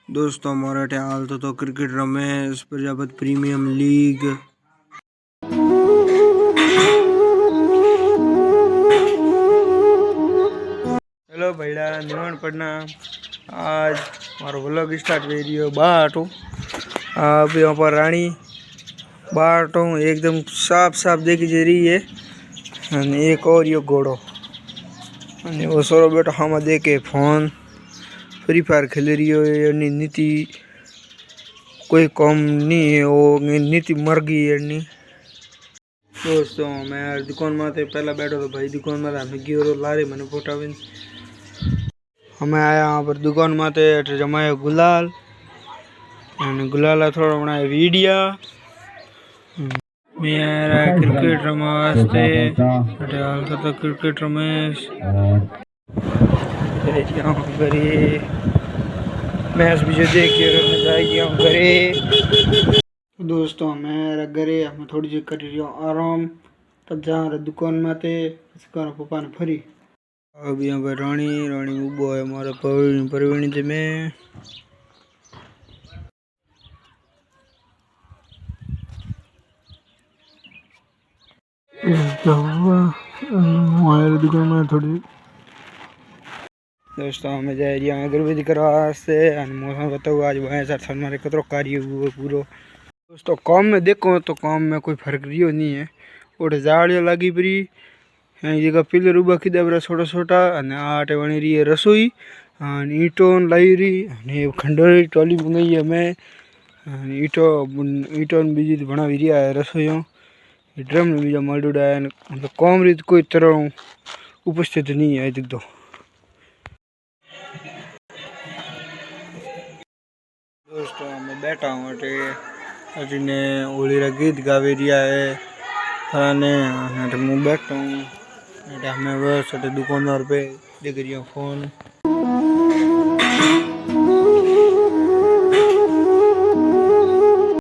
दोस्तों हमारे हाल तो cricket Ramesh Prajapati premium league. Hello भैया निवण पढ़ना आज मारो व्लॉग स्टार्ट कर रही है बाटो। अभी यहाँ पर रानी बाटो एकदम साफ साफ देखी जा रही है। एक और ये घोड़ो वो सोरो बेटा हम देखे फोन फ्री फायर खेल रही है। नीति कोई कम नहीं है, वो नीति मर गई है। दोस्तों मैं यार दुकान में थे पहला बैठो तो भाई दुकान में हमें गियो लारे मैंने फोटा हमें आया यहाँ पर दुकान में थे जमाया गुलाल गुलाल थोड़ा बनाया वीडियो। मैं यार क्रिकेट रमास्ते हाल तो क्रिकेट रमेश घरे मैच भी जो देखिए जाएगी हम घरे। दोस्तों मैं घरे हमें थोड़ी जी कर रही हूँ आराम तब जा रहे दुकान में थे पप्पा ने फरी। अब यहाँ पर रानी उबो है हमारा परवीणी थे मैं दुकान में थोड़ी। दोस्तों हमें जा रही है अगरबत्ती करवा से मौसम बताओ आज भाई हमारे कतरो कार्य हुआ पूरा। दोस्तों काम में देखो तो काम में कोई फर्क रियो नहीं है। और जाड़ियाँ लगी परी जगह पिलर उबा खीदा बरा छोटा छोटा आटे बनी रही है रसोई ईटों लाई रही खंडोरी ट्रॉली बनाई है मैं ईटों बीजी बना भी रहा है रसोईयों ड्रम ने बीजा मालूड़ा है। मतलब काम रीत कोई तरह उपस्थित नहीं है देख दो। दोस्तों मैं बैठा हूँ अटे ने होली रा गीत गावे रिया है थाने मैं बैठा हूँ हमें बस दुकानदार पे देख रही हूँ फोन।